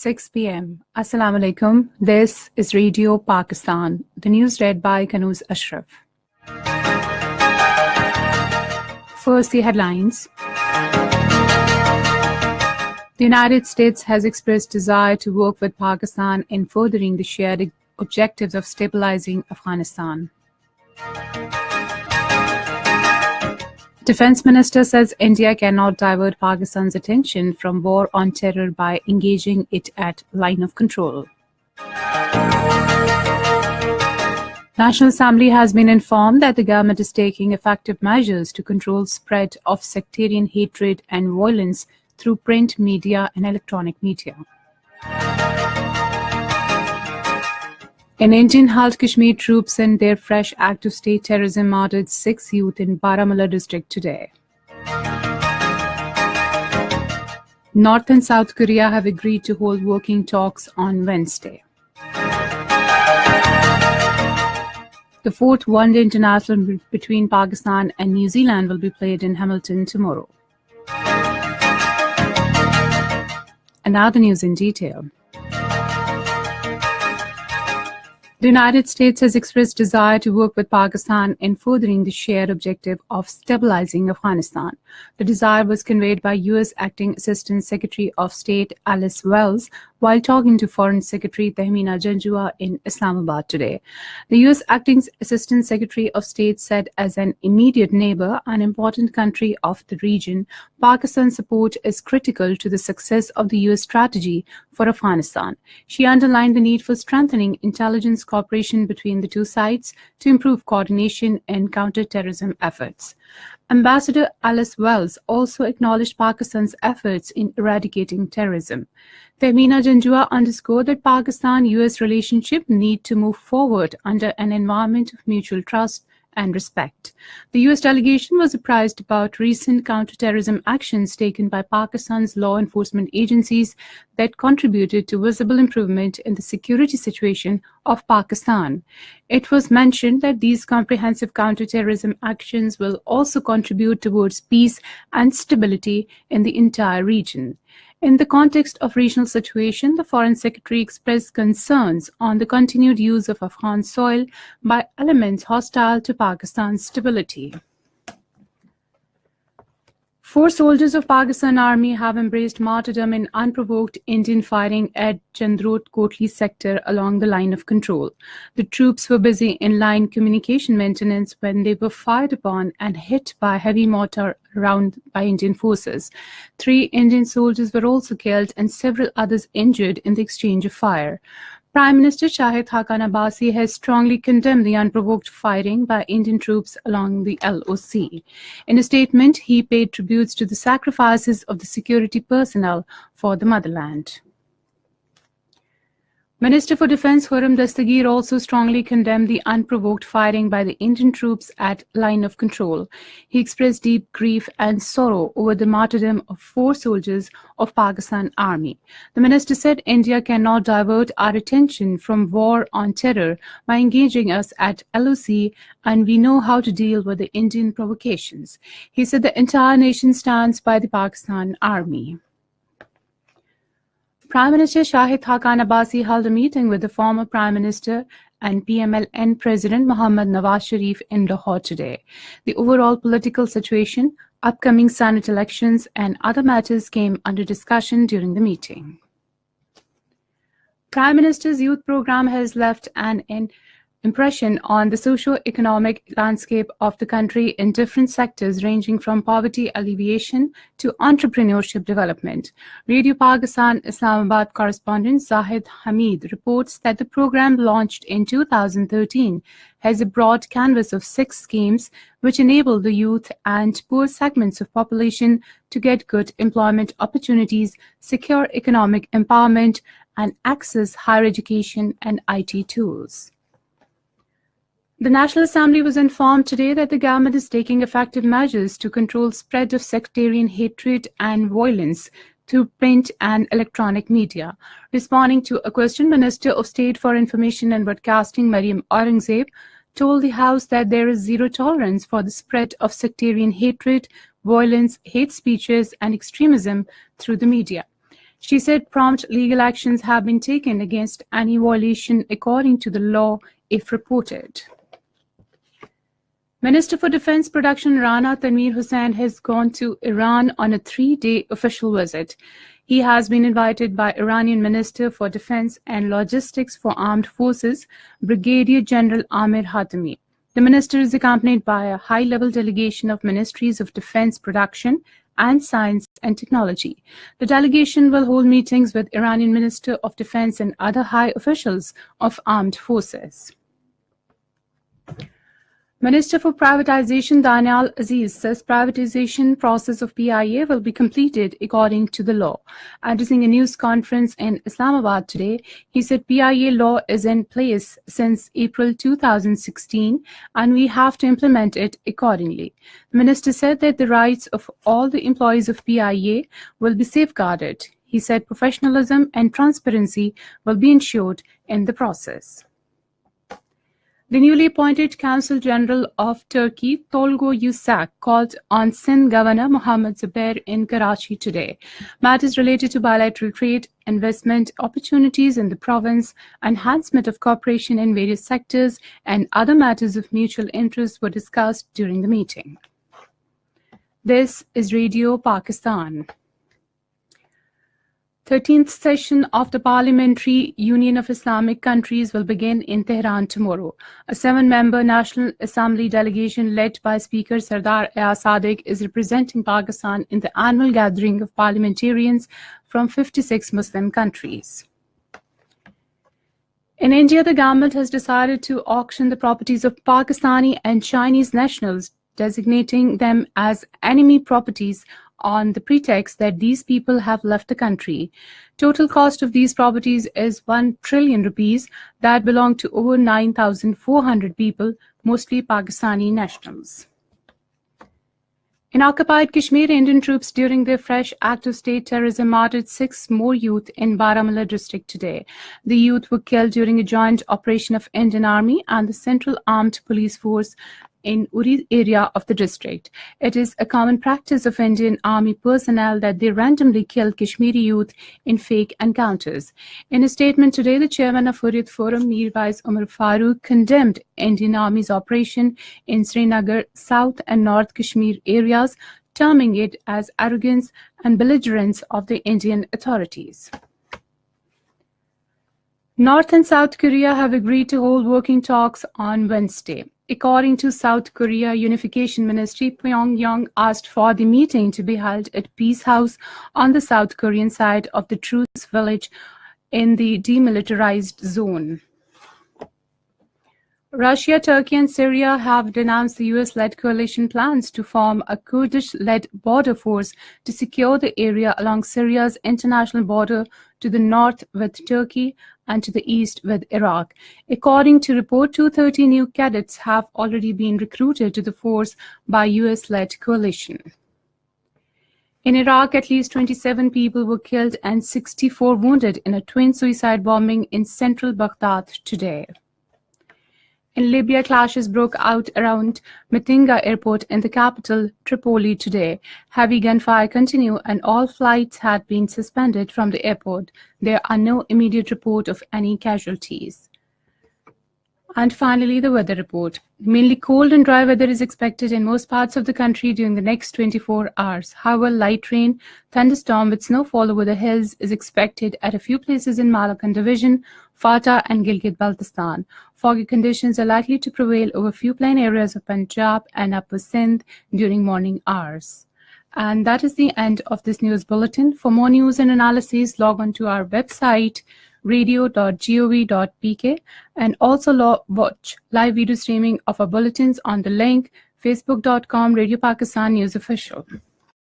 6 p.m. Assalamu alaikum. This is Radio Pakistan. The news read by Kanuz Ashraf. First, the headlines. The United States has expressed desire to work with Pakistan in furthering the shared objectives of stabilizing Afghanistan. Defense Minister says India cannot divert Pakistan's attention from war on terror by engaging it at line of control. National Assembly has been informed that the government is taking effective measures to control spread of sectarian hatred and violence through print media and electronic media. In Indian-held Kashmir, troops and their fresh act of state terrorism murdered 6 youth in Baramulla district today. North and South Korea have agreed to hold working talks on Wednesday. The fourth one-day international between Pakistan and New Zealand will be played in Hamilton tomorrow. And now the news in detail. The United States has expressed desire to work with Pakistan in furthering the shared objective of stabilizing Afghanistan. The desire was conveyed by U.S. Acting Assistant Secretary of State Alice Wells while talking to Foreign Secretary Tahmina Janjua in Islamabad today. The U.S. Acting Assistant Secretary of State said as an immediate neighbor, an important country of the region, Pakistan's support is critical to the success of the U.S. strategy for Afghanistan. She underlined the need for strengthening intelligence cooperation between the two sides to improve coordination in counter-terrorism efforts. Ambassador Alice Wells also acknowledged Pakistan's efforts in eradicating terrorism. Tahmina Janjua underscored that Pakistan-US relationship need to move forward under an environment of mutual trust and respect. The U.S. delegation was apprised about recent counterterrorism actions taken by Pakistan's law enforcement agencies that contributed to visible improvement in the security situation of Pakistan. It was mentioned that these comprehensive counterterrorism actions will also contribute towards peace and stability in the entire region. In the context of regional situation, the Foreign Secretary expressed concerns on the continued use of Afghan soil by elements hostile to Pakistan's stability. 4 soldiers of Pakistan Army have embraced martyrdom in unprovoked Indian firing at Chandrot Kotli sector along the line of control. The troops were busy in line communication maintenance when they were fired upon and hit by heavy mortar round by Indian forces. 3 Indian soldiers were also killed and several others injured in the exchange of fire. Prime Minister Shahid Haqqan Abbasi has strongly condemned the unprovoked firing by Indian troops along the LOC. In a statement, he paid tributes to the sacrifices of the security personnel for the motherland. Minister for Defence Khurram Dastagir also strongly condemned the unprovoked firing by the Indian troops at line of control. He expressed deep grief and sorrow over the martyrdom of 4 soldiers of Pakistan Army. The minister said India cannot divert our attention from war on terror by engaging us at LOC, and we know how to deal with the Indian provocations. He said the entire nation stands by the Pakistan Army. Prime Minister Shahid Haqqan Abbasi held a meeting with the former Prime Minister and PMLN President Mohammad Nawaz Sharif in Lahore today. The overall political situation, upcoming Senate elections, and other matters came under discussion during the meeting. Prime Minister's youth program has left an impression on the socio-economic landscape of the country in different sectors ranging from poverty alleviation to entrepreneurship development. Radio Pakistan Islamabad correspondent Zahid Hamid reports that the program launched in 2013 has a broad canvas of 6 schemes which enable the youth and poor segments of population to get good employment opportunities, secure economic empowerment, and access higher education and IT tools. The National Assembly was informed today that the government is taking effective measures to control spread of sectarian hatred and violence through print and electronic media. Responding to a question, Minister of State for Information and Broadcasting Maryam Aurangzeb told the House that there is zero tolerance for the spread of sectarian hatred, violence, hate speeches, and extremism through the media. She said prompt legal actions have been taken against any violation according to the law if reported. Minister for Defense Production Rana Tanveer Hussain has gone to Iran on a 3-day official visit. He has been invited by Iranian Minister for Defense and Logistics for Armed Forces, Brigadier General Amir Hatami. The minister is accompanied by a high-level delegation of Ministries of Defense Production and Science and Technology. The delegation will hold meetings with Iranian Minister of Defense and other high officials of armed forces. Minister for Privatization Danial Aziz says privatization process of PIA will be completed according to the law. Addressing a news conference in Islamabad today, he said PIA law is in place since April 2016 and we have to implement it accordingly. The minister said that the rights of all the employees of PIA will be safeguarded. He said professionalism and transparency will be ensured in the process. The newly appointed Consul General of Turkey, Tolga Yusak, called on Sindh Governor Mohammad Zubair in Karachi today. Matters related to bilateral trade, investment opportunities in the province, enhancement of cooperation in various sectors, and other matters of mutual interest were discussed during the meeting. This is Radio Pakistan. 13th session of the Parliamentary Union of Islamic Countries will begin in Tehran tomorrow. A 7-member National Assembly delegation led by Speaker Sardar Ayaz Sadiq is representing Pakistan in the annual gathering of parliamentarians from 56 Muslim countries. In India, the government has decided to auction the properties of Pakistani and Chinese nationals, designating them as enemy properties on the pretext that these people have left the country. Total cost of these properties is 1 trillion rupees that belong to over 9,400 people, mostly Pakistani nationals. In occupied Kashmir, Indian troops during their fresh act of state terrorism murdered 6 more youth in Baramulla district today. The youth were killed during a joint operation of Indian Army and the Central Armed Police Force in Uri area of the district. It is a common practice of Indian Army personnel that they randomly kill Kashmiri youth in fake encounters. In a statement today, the chairman of Hurriyat Forum, Mirwais Umar Farooq, condemned Indian Army's operation in Srinagar, South and North Kashmir areas, terming it as arrogance and belligerence of the Indian authorities. North and South Korea have agreed to hold working talks on Wednesday. According to South Korea Unification Ministry, Pyongyang asked for the meeting to be held at Peace House on the South Korean side of the Truce Village in the demilitarized zone. Russia, Turkey, and Syria have denounced the US-led coalition plans to form a Kurdish-led border force to secure the area along Syria's international border to the north with Turkey and to the east with Iraq. According to report, 230 new cadets have already been recruited to the force by US-led coalition. In Iraq, at least 27 people were killed and 64 wounded in a twin suicide bombing in central Baghdad today. In Libya, clashes broke out around Metinga airport in the capital, Tripoli, today. Heavy gunfire continued and all flights had been suspended from the airport. There are no immediate report of any casualties. And finally, the weather report. Mainly cold and dry weather is expected in most parts of the country during the next 24 hours. However, light rain, thunderstorm with snowfall over the hills is expected at a few places in Malakand Division, Fata and Gilgit-Baltistan. Foggy conditions are likely to prevail over few plain areas of Punjab and Upper Sindh during morning hours. And that is the end of this news bulletin. For more news and analysis, log on to our website, radio.gov.pk, and also watch live video streaming of our bulletins on the link facebook.com Radio Pakistan News Official.